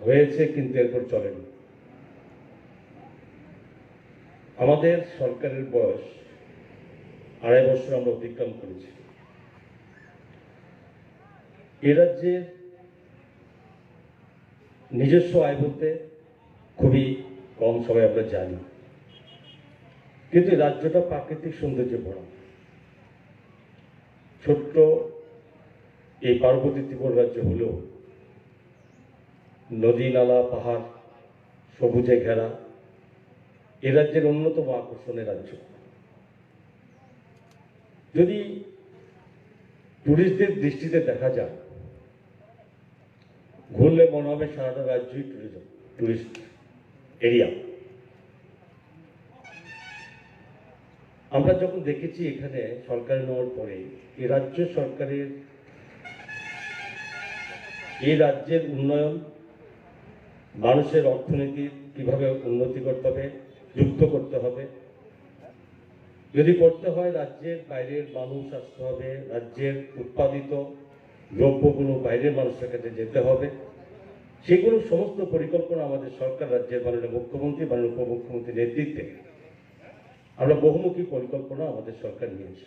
হয়েছে, কিন্তু এরপর চলেনি। আমাদের সরকারের বয়স 2.5 বছর আমরা অতিক্রম করেছি। এ রাজ্যের নিজস্ব আয় বলতে খুবই কম, সবাই আমরা জানি, কিন্তু রাজ্যটা প্রাকৃতিক সৌন্দর্যে ভরা। ছোট্ট এই পার্বতী ত্রিপুরা রাজ্য হলেও নদী নালা পাহাড় সবুজে ঘেরা এ রাজ্যের অন্যতম আকর্ষণের রাজ্য। যদি টুরিস্টদের দৃষ্টিতে দেখা যায়, ঘুরলে মনে হবে সারাটা রাজ্যই টুরিস্ট এরিয়া। আমরা যখন দেখেছি এখানে সরকার নেওয়ার পরে এই রাজ্য সরকারের এই রাজ্যের উন্নয়ন, মানুষের অর্থনীতি কিভাবে উন্নতি করতে হবে, যুক্ত করতে হবে, যদি করতে হয় রাজ্যের বাইরের মানুষ আসতে হবে, রাজ্যের উৎপাদিত দ্রব্যগুলো বাইরের মানুষের কাছে যেতে হবে, সেগুলো সমস্ত পরিকল্পনা আমাদের সরকার, রাজ্যের মাননীয় মুখ্যমন্ত্রী, মাননীয় উপমুখ্যমন্ত্রীর নেতৃত্বে আমরা বহুমুখী পরিকল্পনা আমাদের সরকার নিয়েছে।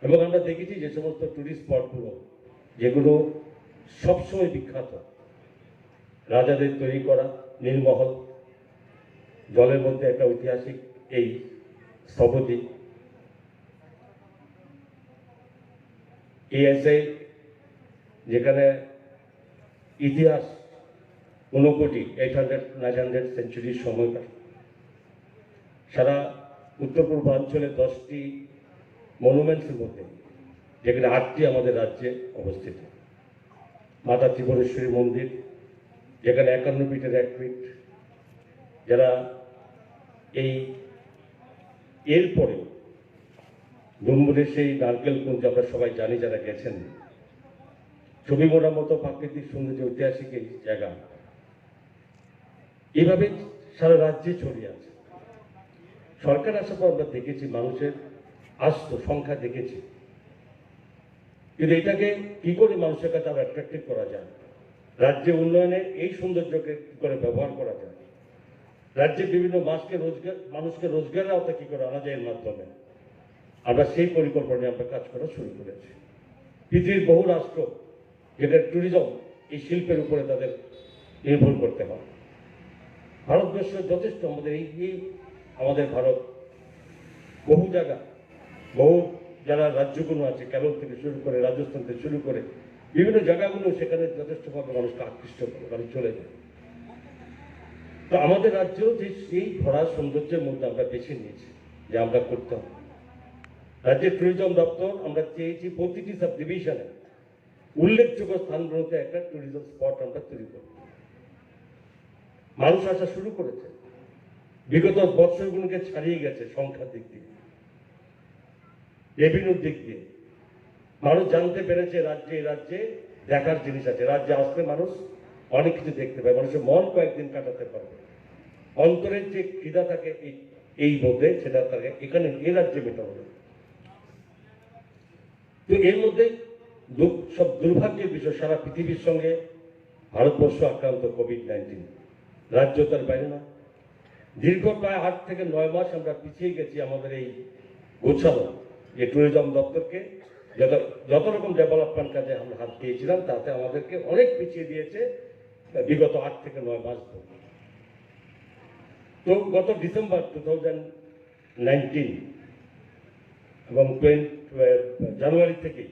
এবং আমরা দেখেছি যে সমস্ত টুরিস্ট স্পটগুলো যেগুলো সবসময় বিখ্যাত, রাজাদের তৈরি করা নীলমহল, জলের মধ্যে একটা ঐতিহাসিক এই স্থপতি, এএসএ যেখানে ইতিহাস 800 সেঞ্চুরির সময়কার, সারা উত্তর পূর্বাঞ্চলের 10টি মনুমেন্টসের মধ্যে যেখানে 8টি আমাদের রাজ্যে অবস্থিত। মাতা ত্রিপুরেশ্বরী মন্দির যেখানে 51 ফিটের 1 ফিট, যারা এরপরে ডুম্বুরের সেই নারকেল কুঞ্জ আমরা সবাই জানি, যারা গেছেন, ছবি মোড়ার মতো প্রাকৃতিক সৌন্দর্য, ঐতিহাসিক এই জায়গা এভাবে সারা রাজ্যে ছড়িয়ে আছে। সরকার আসার পর আমরা দেখেছি মানুষের সংখ্যা দেখেছি, কিন্তু এটাকে কি করে মানুষের কাছে আরো অ্যাট্রাক্টিভ করা যায়, রাজ্যে উন্নয়নে এই সৌন্দর্যকে কি করে ব্যবহার করা যায়, রাজ্যের বিভিন্ন মানুষকে রোজগারের আওতা কি করে আনা যায় এর মাধ্যমে, আমরা সেই পরিকল্পনায় আমরা কাজ করা শুরু করেছি। পৃথিবীর বহু রাষ্ট্র যেটা ট্যুরিজম এই শিল্পের উপরে তাদের নির্ভর করতে হয়, ভারতবর্ষ যথেষ্ট আমাদের ভারত বহু জায়গা, বহু যারা রাজ্যগুলো আছে, কেরল থেকে শুরু করে রাজস্থান থেকে শুরু করে বিভিন্ন জায়গাগুলো, সেখানে যথেষ্টভাবে মানুষকে আকৃষ্ট করে মানুষ চলে যায়। তো আমাদের রাজ্য যে সেই ভরা সৌন্দর্যের মধ্যে আমরা বেছে নিয়েছি যে আমরা করতে হবে। রাজ্যের ট্যুরিজম দপ্তর আমরা চেয়েছি প্রতিটি সাব ডিভিশনে উল্লেখযোগ্য স্থানগুলোতে একটা ট্যুরিজম স্পট আমরা তৈরি করব। মানুষ আসা শুরু করেছে, বিগত বছরগুলোকে ছাড়িয়ে গেছে সংখ্যার দিক দিয়ে, রেভিনিউর দিক দিয়ে। মানুষ জানতে পেরেছে রাজ্যে দেখার জিনিস আছে, রাজ্যে আসলে মানুষ অনেক কিছু দেখতে পায়, মানুষের মন কয়েকদিন কাটাতে পারবে, অন্তরের যে খিদা থাকে এই মধ্যে সেটা থাকে এখানে এ রাজ্যে মেটানো যায়। তো এর মধ্যে সব দুর্ভাগ্যের বিষয়, সারা পৃথিবীর সঙ্গে ভারতবর্ষ আক্রান্ত কোভিড-19, রাজ্য তার বাইরে না। দীর্ঘ প্রায় 8 থেকে 9 মাস আমরা পিছিয়ে গেছি আমাদের এই গোছানো যে ট্যুরিজম দপ্তরকে যত রকম ডেভেলপমেন্ট কাজে আমরা হাত দিয়েছিলাম, তাতে আমাদেরকে অনেক পিছিয়ে দিয়েছে বিগত 8 থেকে 9 মাস ধরে। তো গত ডিসেম্বর 2019 এবং জানুয়ারি থেকে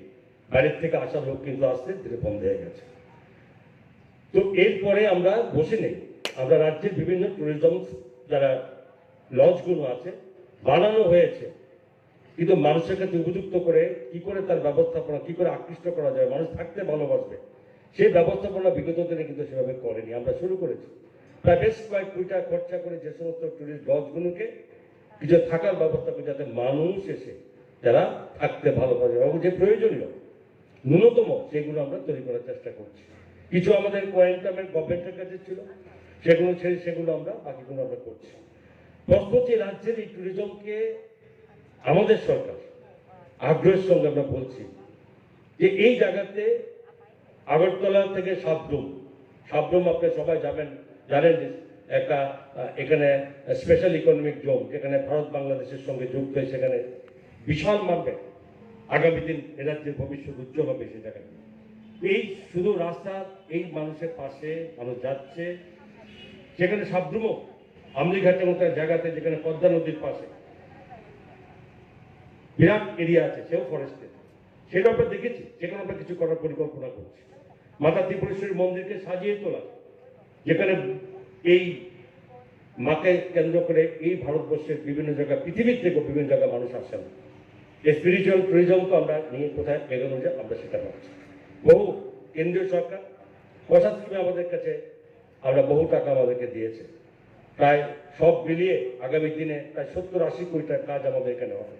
বাইরের থেকে আসা লোক কিন্তু আসতে ধীরে বন্ধ হয়ে গেছে। তো এরপরে আমরা বসে নেই, আমরা রাজ্যের বিভিন্ন ট্যুরিজম যারা লঞ্চগুলো আছে বানানো হয়েছে, কিন্তু মানুষের কাছে উপযুক্ত করে কি করে তার ব্যবস্থাপনা, কি করে আকৃষ্ট করা যায়, মানুষ থাকতে ভালোবাসবে, সেই ব্যবস্থাপনা বিগত দিনে কিন্তু সেভাবে করেনি। আমরা শুরু করেছি প্রায় বেশ কয়েক কোটি টাকা খরচা করে যে সমস্ত ট্যুরিস্ট লঞ্চগুলোকে কিছু থাকার ব্যবস্থা করে, যাতে মানুষ এসে যারা থাকতে ভালোবাসে এবং যে প্রয়োজনীয় ন্যূনতম সেগুলো আমরা তৈরি করার চেষ্টা করছি। কিছু আমাদের কোয়ারেন্টাইনের গভর্নমেন্টের কাছে ছিল, সেগুলো ছেড়ে সেগুলো আমরা বাকিগুলো আমরা করছি। প্রশ্ন হচ্ছে রাজ্যের এই ট্যুরিজমকে আমাদের সরকার আগ্রহের সঙ্গে আমরা বলছি যে এই জায়গাতে আগরতলা থেকে সাবরুম। সাবরুম আপনি সবাই জানেন যে একটা এখানে স্পেশাল ইকোনমিক জোন, যেখানে ভারত বাংলাদেশের সঙ্গে যুক্ত হয়ে সেখানে বিশাল মার্কেট। আগামী দিন এ রাজ্যের ভবিষ্যৎ উজ্জ্বল হবে সে জায়গায়। এই শুধু রাস্তা, এই মানুষের পাশে মানুষ যাচ্ছে, সেখানে সাবরুমও আমলিঘাটের মতো জায়গাতে, যেখানে পদ্মা নদীর পাশে বিরাট এরিয়া আছে, সেও ফরেস্টে, সেটা আমরা দেখেছি, সেখানে আমরা কিছু করার পরিকল্পনা করছি। মাতা ত্রিপুরেশ্বরী মন্দিরকে সাজিয়ে তোলা, যেখানে এই মাকে কেন্দ্র করে এই ভারতবর্ষের বিভিন্ন জায়গায়, পৃথিবীর থেকে বিভিন্ন জায়গায় মানুষ আসেন। এই স্পিরিচুয়াল ট্যুরিজমকে আমরা নিয়ে কোথায় এগোনো যায় আমরা সেটা পাচ্ছি। বহু কেন্দ্রীয় সরকার প্রসাদ স্কিমে আমাদের কাছে আমরা বহু টাকা আমাদেরকে দিয়েছে, প্রায় সব মিলিয়ে আগামী দিনে প্রায় 70-80 কোটি টাকার কাজ আমাদের এখানে হবে।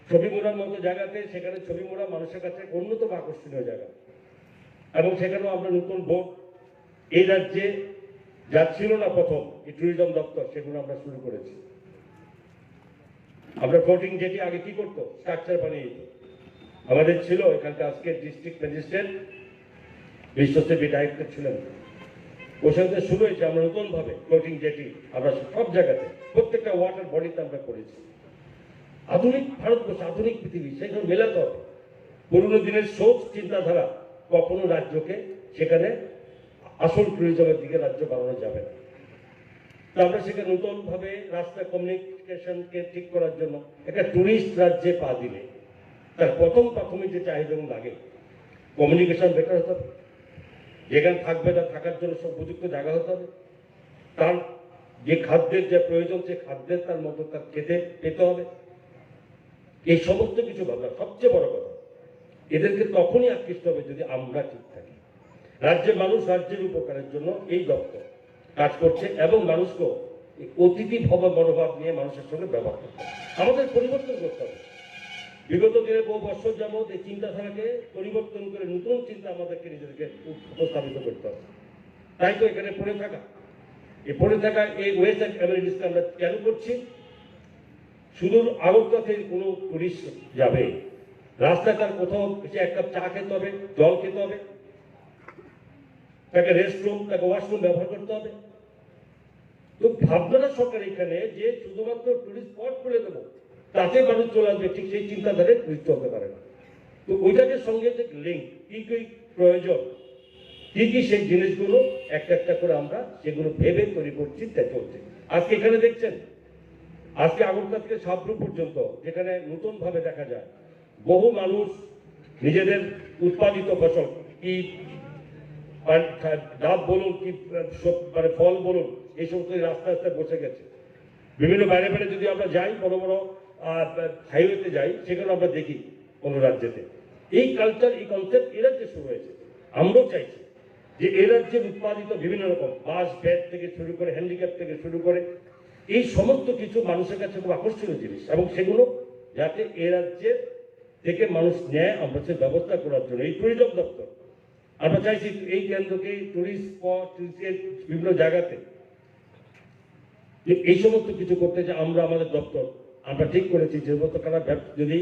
ছবি মোড়ার মতো জায়গাতে, সেখানে ছবি মোড়া মানুষের কাছে অন্যতম আকর্ষণীয় জায়গা, এবং সেখানেও আমরা নতুন বোর্ড, এই রাজ্যে যা ছিল না প্রথম এই ট্যুরিজম দপ্তর, সেগুলো আমরা শুরু করেছি। আমরা ফ্লোটিং যেটি আগে কি করতো, স্ট্রাকচার বানিয়ে দিত। আমাদের ছিল এখানকার আজকে ডিস্ট্রিক্ট ম্যাজিস্ট্রেট, বিশ্বসেবী ডাইরেক্টর ছিলেন, ওর সাথে শুরু হয়েছে আমরা নতুনভাবে ফ্লোটিং যেটি আমরা সব জায়গাতে প্রত্যেকটা ওয়াটার বডিতে আমরা করেছি। আধুনিক ভারতবর্ষ, আধুনিক পৃথিবী, সেখানে মেলাতে হবে। পুরনো দিনের সোচ চিন্তাধারা কখনো রাজ্যকে সেখানে আসল ট্যুরিজমের দিকে রাজ্য বাড়ানো যাবে না। তো আমরা সেখানে নতুনভাবে রাস্তা কমিউনিকেশনকে ঠিক করার জন্য একটা ট্যুরিস্ট রাজ্যে পা দিলে তার প্রথম প্রাথমিক যে চাহিদা লাগে, কমিউনিকেশন বেটার হতে হবে, যেখানে থাকবে তার থাকার জন্য সব উপযুক্ত জায়গা হতে হবে, তার যে খাদ্যের যে প্রয়োজন সে খাদ্যের তার মতো তার খেতে পেতে হবে। এই সমস্ত কিছু ভাবনা, সবচেয়ে বড় কথা, এদেরকে তখনই আকৃষ্ট হবে যদি আমরা ঠিক থাকি। রাজ্যের মানুষ রাজ্যের উপকারের জন্য এই দপ্তর কাজ করছে, এবং মানুষকে অতিথি ভব মনোভাব নিয়ে মানুষের সঙ্গে ব্যবহার করতে হবে। আমাদের পরিবর্তন করতে হবে। বিগত দিনে বহু বছর যাবৎ এই চিন্তাধারাকে পরিবর্তন করে নতুন চিন্তা আমাদেরকে নিজেদেরকে উপস্থাপিত করতে হবে। তাই তো এখানে পড়ে থাকা, এই ওয়েস্ট অ্যামেনিটিসকে আমরা কেন করছি? শুধু আগরতলা থেকে কোনো টুরিস্ট যাবে, রাস্তায় তার কোথাও এসে এক কাপ চা খেতে হবে, জল খেতে হবে, তাকে রেস্টরুম, তাকে ওয়াশরুম ব্যবহার করতে হবে। তো ভাবনাটা সরকার এখানে যে শুধুমাত্র টুরিস্ট স্পট খুলে দেবো তাতে মানুষ চলে আসবে, ঠিক সেই চিন্তাধারায় টুরিস্ট চলতে পারে না। তো ওইটাকে সঙ্গে যে লিঙ্ক, কি কি প্রয়োজন, কি কি সেই জিনিসগুলো একটা একটা করে আমরা সেগুলো ভেবে তৈরি করছি, তা চলছে। আজকে এখানে দেখছেন, আজকে আগরতলা থেকে সাবরুম পর্যন্ত যেখানে নতুন ভাবে দেখা যায় বহু মানুষ নিজেদের উৎপাদিত ফসল, কি ডাব বলুন, কি মানে ফল বলুন, এই সমস্ত রাস্তা রাস্তায় বসে গেছে। বিভিন্ন বাইরে বাইরে যদি আমরা যাই, বড় বড় হাইওয়েতে যাই, সেখানে আমরা দেখি কোন রাজ্যেতে এই কালচার, এই কনসেপ্ট এ রাজ্যে শুরু হয়েছে। আমরাও চাইছি যে এ রাজ্যের উৎপাদিত বিভিন্ন রকম বাঁশ বেত থেকে শুরু করে, হ্যান্ডিক্যাপ থেকে শুরু করে, এই সমস্ত কিছু মানুষের কাছে খুব আকর্ষণীয় জিনিস, এবং সেগুলো যাতে এ রাজ্যের থেকে মানুষ নেয়, আমরা সে ব্যবস্থা করার জন্য এই ট্যুরিজম দপ্তর আমরা চাইছি এই কেন্দ্রকে টুরিস্ট স্পট, বিভিন্ন জায়গাতে এই সমস্ত কিছু করতে, যে আমরা আমাদের দপ্তর আমরা ঠিক করেছি যে কারা যদি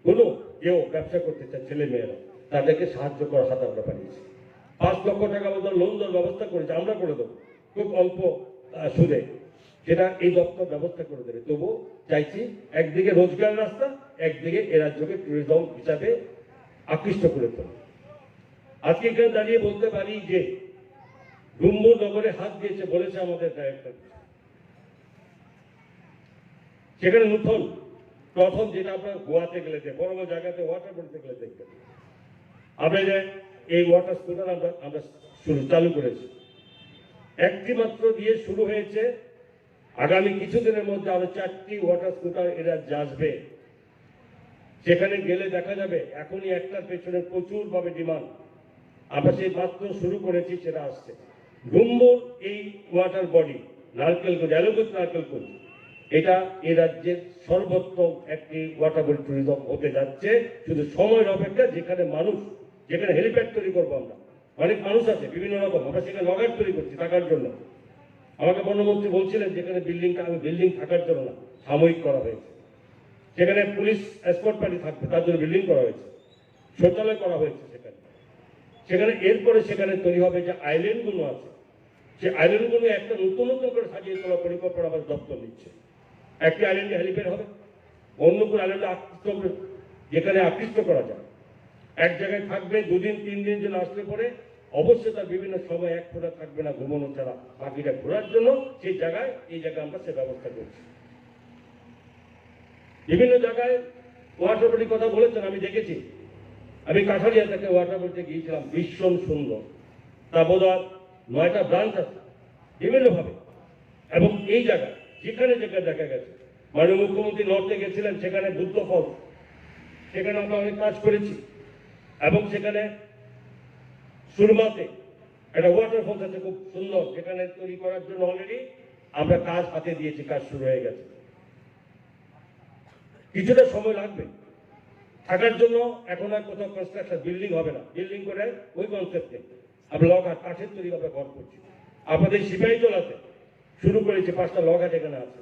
কোনো কেউ ব্যবসা করতে চায়, ছেলে মেয়েরা, তাদেরকে সাহায্য করার হাত আমরা বানিয়েছি। 5 লক্ষ টাকা মতো লোন দেওয়ার ব্যবস্থা করেছি, আমরা করে দেবো খুব অল্প সুদে, সেটা এই দপ্তর ব্যবস্থা করে দেবে। তবু চাইছি একদিকে রোজগার রাস্তা, একদিকে এ রাজ্যকে ট্যুরিজম হিসাবে আকৃষ্ট করে তোলে। আজকে এখানে দাঁড়িয়ে বলতে পারি যে ডুম্বুর নগরে হাত দিয়েছে বলেছে আমাদের ডাইরেক্টর, সেখানে নতুন প্রথম যেটা আপনার গোয়াতে গেলে, বড় বড় জায়গাতে ওয়াটার বলতে গেলে দেখবেন, আমরা যে এই ওয়াটার স্কুটার আমরা চালু করেছি, একটি মাত্র দিয়ে শুরু হয়েছে। আগামী কিছুদিনের মধ্যে আরো 4টি ওয়াটার স্কুটার এরা আসবে। সেখানে গেলে দেখা যাবে এখনই একটার পেছনে প্রচুর ভাবে ডিমান্ড। আমরা সেই মাত্র শুরু করেছি, সেটা আসছে। ডুম্বুর এই ওয়াটার বডি নারকেলগঞ্জ, অ্যালোগঞ্জ নারকেলগঞ্জ, এটা এ রাজ্যের সর্বোত্তম একটি ওয়াটার বডি ট্যুরিজম হতে যাচ্ছে। শুধু সময়ের অপেক্ষা, যেখানে মানুষ, যেখানে হেলিপ্যাড তৈরি করবো আমরা, অনেক মানুষ আছে বিভিন্ন রকম, আমরা সেখানে নগার তৈরি করছি থাকার জন্য। আমাকে বনমন্ত্রী বলছিলেন যেখানে বিল্ডিংটা, আমি বিল্ডিং থাকার জন্য না, সাময়িক করা হয়েছে। সেখানে পুলিশ এসকর্ট পার্টি থাকবে, তার জন্য বিল্ডিং করা হয়েছে, শৌচালয় করা হয়েছে সেখানে। সেখানে এরপরে সেখানে তৈরি হবে যে আইল্যান্ডগুলো আছে, সেই আইল্যান্ডগুলো একটা নতুন নতুন করে সাজিয়ে তোলার পরিকল্পনা আমাদের দপ্তর নিচ্ছে। একটি আইল্যান্ডে হেলিপ্যাড হবে, অন্য কোনো আইল্যান্ডে যেখানে আকৃষ্ট করা যায়, এক জায়গায় থাকবে 2 দিন 3 দিন জন্য আসলে পরে অবশ্যই তার বিভিন্ন সময় এক ফোঁটা থাকবে না ঘুমানো ছাড়া, বাকিটা ঘোরার জন্য সেই জায়গায় এই জায়গায় আমরা সে ব্যবস্থা করছি। বিভিন্ন জায়গায় ওয়াটার বডির কথা বলেছেন, আমি দেখেছি। আমি কাঠালিয়া থেকে ওয়াটার বডিতে গিয়েছিলাম, ভীষণ সুন্দর। তা বোধহয় 9টা ব্রাঞ্চ আছে বিভিন্নভাবে, এবং এই জায়গায় যেখানে যেখানে দেখা গেছে, মাননীয় মুখ্যমন্ত্রী নর্থে গেছিলেন, সেখানে বুদ্ধ ফল, সেখানে আমরা অনেক কাজ করেছি। এবং সেখানে সুরমাতে একটা ওয়াটারফল আছে খুব সুন্দর, সেখানে তৈরি করার জন্য অলরেডি আমরা কাজ হাতে দিয়েছি, কাজ শুরু হয়ে গেছে। কিছুটা সময় লাগবে থাকার জন্য। এখন আর কোথাও কনস্ট্রাকশন বিল্ডিং হবে না, বিল্ডিং করে ওই কনসেপ্টে আমরা লগহাট কাঠের তৈরি আমরা ঘর করছি। আপনাদের সিপাহীজলাতে শুরু করেছি, 5টা লগহাট এখানে আছে,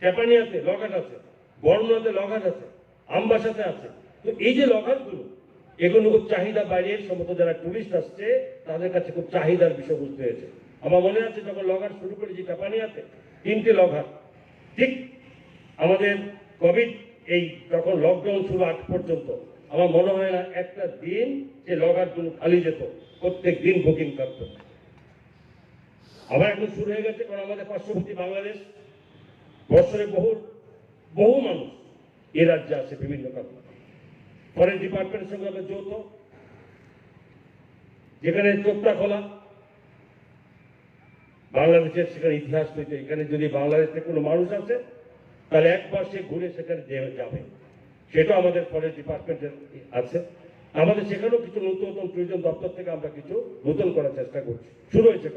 টেপানিয়াতে লগহাট আছে, বর্মনাতে লগহাট আছে, আমবাসাতে আছে। তো এই যে লগহাটগুলো, এগুলো খুব চাহিদা, বাইরের সমস্ত যারা টুরিস্ট আসছে তাদের কাছে খুব চাহিদার বিষয়বস্তু হয়েছে। আমার মনে আছে যখন লগহাট শুরু করেছি টেপানিয়াতে 3টে লগহাট, ঠিক আমাদের কোভিড এই যখন লকডাউন শুরু আগ পর্যন্ত আমার মনে হয় না একটা দিন যে লগহাটগুলো খালি যেত, প্রত্যেক দিন বুকিং করত। আবার এখন শুরু হয়ে গেছে, কারণ আমাদের পার্শ্ববর্তী বাংলাদেশ, বছরে বহু মানুষ এ রাজ্যে আসে বিভিন্ন কারণে। ফরেন ডিপার্টমেন্টের সঙ্গে আমরা যৌথ, যেখানে চোখটা খোলা বাংলাদেশের, সেখানে ইতিহাস হইতে, এখানে যদি বাংলাদেশ থেকে কোনো মানুষ আছে তাহলে একবার সে ঘুরে সেখানে যাবে, সেটা আমাদের ফরেস্ট ডিপার্টমেন্টের আছে। আমাদের সেখানেও কিছু নতুন নতুন ট্যুরিজম দপ্তর থেকে আমরা কিছু নতুন করার চেষ্টা করছি, শুরু হয়েছে।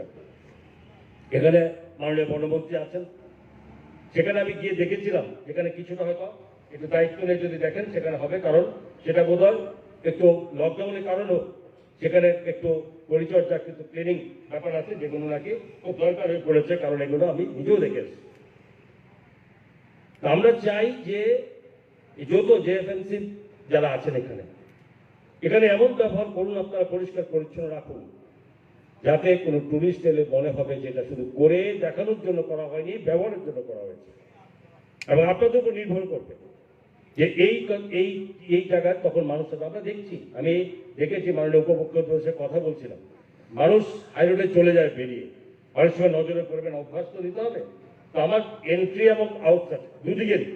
এখানে মাননীয় বনমন্ত্রী আছেন, সেখানে আমি গিয়ে দেখেছিলাম, যেখানে কিছুটা হয়তো একটু দায়িত্ব নিয়ে যদি দেখেন সেখানে হবে, কারণ সেটা বোধহয় একটু লকডাউনের কারণেও সেখানে একটু পরিচর্যা, কিন্তু ট্রেনিং ব্যাপার আছে, যেগুলো নাকি খুব দরকার হয়ে পড়েছে, কারণ এগুলো আমি নিজেও দেখেছি। আমরা চাই যে যত জেএফএমসি যারা আছেন এখানে এমন ব্যবহার করুন, আপনারা পরিষ্কার পরিচ্ছন্ন রাখুন, যাতে কোনো টুরিস্ট এলে মনে হবে যে এটা শুধু করে দেখানোর জন্য করা হয়নি, ব্যবহারের জন্য করা হয়েছে। এবং আপনাদের উপর নির্ভর করবে যে এই জায়গায় তখন মানুষ, আমরা দেখছি, আমি দেখেছি মাননীয় উপমুখ্যমন্ত্রীর সাথে কথা বলছিলাম, মানুষ হাইরোডে চলে যায় বেরিয়ে, অনেক সময় নজরে করবেন, অভ্যাস তো দিতে হবে। তো আমার এন্ট্রি এবং আউটসাইড দুদিকেরই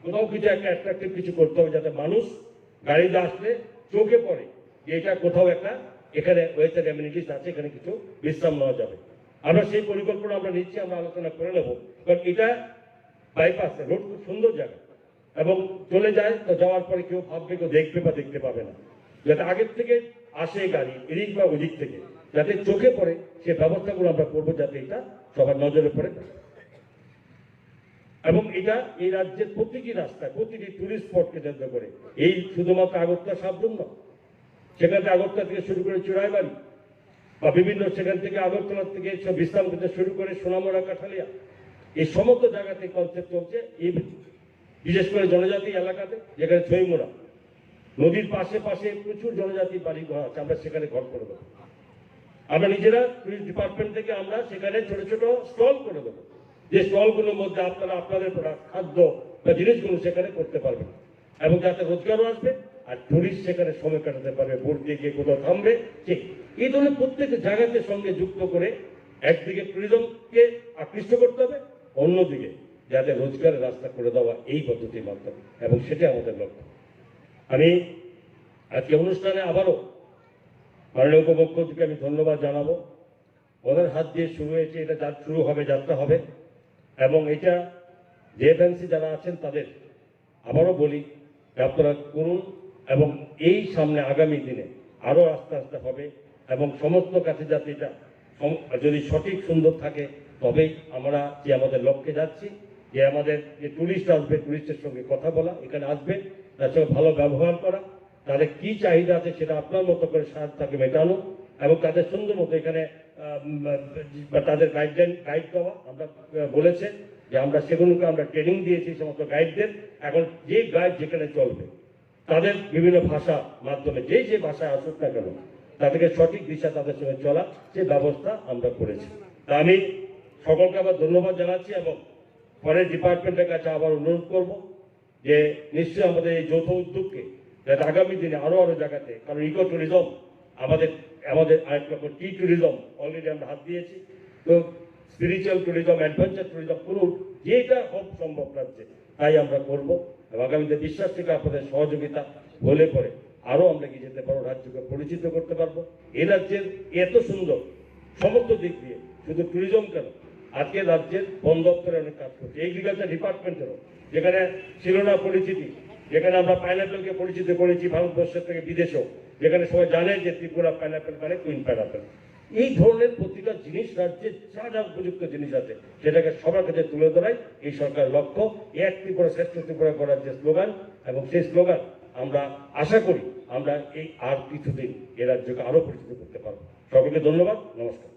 কোথাও কিছু একটা অ্যাট্রাকটিভ কিছু করতে হবে, যাতে মানুষ গাড়িতে আসলে চোখে পড়ে যে এটা কোথাও একটা, এখানে ওয়েস্টার্ন অ্যামিনিটিস আছে, এখানে কিছু বিশ্রাম নেওয়া যাবে। আমরা সেই পরিকল্পনা আমরা নিচ্ছি, আমরা আলোচনা করে নেব, কারণ এটা বাইপাস রোড খুব সুন্দর জায়গা, এবং চলে যায় তো যাওয়ার পরে কেউ ভাববে, কেউ দেখবে বা দেখতে পাবে না, যাতে আগের থেকে আসে গাড়ি এদিক বা ওদিক থেকে, যাতে চোখে পড়ে সে ব্যবস্থাগুলো আমরা করবো, যাতে এটা সবার নজরে পড়ে। এবং এটা এই রাজ্যের প্রতিটি রাস্তায়, প্রতিটি টুরিস্ট স্পটকে কেন্দ্র করে, এই শুধুমাত্র আগরতলা সাবরুম না, সেখানে আগরতলা থেকে শুরু করে চুড়াইবাড়ি বা বিভিন্ন সেখান থেকে আগরতলা থেকে বিশ্রাম থেকে শুরু করে সোনামুড়া, কাঠালিয়া, এই সমস্ত জায়গাতে কনসেপ্ট চলছে। এই বিশেষ করে জনজাতি এলাকাতে, যেখানে ছইমুড়া নদীর পাশে পাশে প্রচুর জনজাতি বাড়ি ঘর আছে, আমরা সেখানে ঘর করে দেবো। আমরা নিজেরা টুরিস্ট ডিপার্টমেন্ট থেকে আমরা সেখানে ছোট ছোট স্টল করে দেবো, যে স্টলগুলোর মধ্যে আপনারা আপনাদের খাদ্য বা জিনিসগুলো সেখানে করতে পারবেন, এবং যাতে রোজগারও আসবে আর টুরিস্ট সেখানে সময় কাটাতে পারবে, বোট দিয়ে গিয়ে কোথাও থামবে। ঠিক এই ধরনের প্রত্যেক জায়গাতে সঙ্গে যুক্ত করে একদিকে টুরিজমকে আকৃষ্ট করতে হবে, অন্যদিকে যাতে রোজগারের রাস্তা করে দেওয়া এই পদ্ধতির মাধ্যমে, এবং সেটা আমাদের লক্ষ্য। আমি আজকে অনুষ্ঠানে আবারও মাননীয় উপমুখ্যমন্ত্রীকে আমি ধন্যবাদ জানাবো। ওদের হাত দিয়ে শুরু হয়েছে, এটা শুরু হবে, যাত্রা হবে, এবং এটা জেএফএমসি যারা আছেন তাদের আবারও বলি আপনারা করুন, এবং এই সামনে আগামী দিনে আরো আস্তে আস্তে হবে, এবং সমস্ত কাছে যাতে এটা যদি সঠিক সুন্দর থাকে, তবেই আমরা যে আমাদের লক্ষ্যে যাচ্ছি, যে আমাদের যে টুরিস্ট আসবে, টুরিস্টের সঙ্গে কথা বলা, এখানে আসবে তার সঙ্গে ভালো ব্যবহার করা, তাদের কি চাহিদা আছে সেটা আপনার মতো করে তাকে মেটানো, এবং তাদের সুন্দর মতো এখানে তাদের গাইড দেওয়া। আমরা বলেছে যে আমরা সেগুলোকে আমরা ট্রেনিং দিয়েছি সমস্ত গাইডদের। এখন যে গাইড যেখানে চলবে তাদের বিভিন্ন ভাষা মাধ্যমে যে ভাষায় আসুক না কেন, তাদেরকে সঠিক দিশা তাদের সঙ্গে চলা সে ব্যবস্থা আমরা করেছি। তা আমি সকলকে আবার ধন্যবাদ জানাচ্ছি এবং পরের ডিপার্টমেন্টের কাছে আবার অনুরোধ করব যে নিশ্চয়ই আমাদের এই যৌথ উদ্যোগকে যাতে আগামী দিনে আরো জায়গাতে, কারণ ইকো ট্যুরিজম আমাদের আমাদের আরেকটা টি ট্যুরিজম অলরেডি আমরা হাত দিয়েছি, তো স্পিরিচুয়াল ট্যুরিজম, অ্যাডভেঞ্চার ট্যুরিজম করুন, যেটা হোক সম্ভব রাজ্যে তাই আমরা করব। এবং আগামীতে বিশ্বাস থেকে আপনাদের সহযোগিতা হলে পরে আরো আমরা কি যেতে পারবো, রাজ্যকে পরিচিত করতে পারবো। এই রাজ্যের এত সুন্দর সমস্ত দিক দিয়ে, শুধু ট্যুরিজম কেন, আজকে রাজ্যের বন দপ্তরে অনেক কাজ করছে, এগ্রিকালচার ডিপার্টমেন্টেরও, যেখানে ছিল না পরিচিতি, যেখানে আমরা পাইনাপেলকে পরিচিত করেছি ভারতবর্ষের থেকে বিদেশেও, যেখানে সবাই জানে যে ত্রিপুরা পাইনাপেল মানে কুইন পাইনাপেল। এই ধরনের প্রতিটা জিনিস রাজ্যে যা যা উপযুক্ত জিনিস আছে সেটাকে সবার কাছে তুলে ধরাই এই সরকারের লক্ষ্য। এক ত্রিপুরা শ্রেষ্ঠ ত্রিপুরা করার যে স্লোগান, এবং সেই স্লোগান আমরা আশা করি আমরা এই আর কিছুদিন এ রাজ্যকে আরো পরিচিত করতে পারবো। সকলকে ধন্যবাদ, নমস্কার।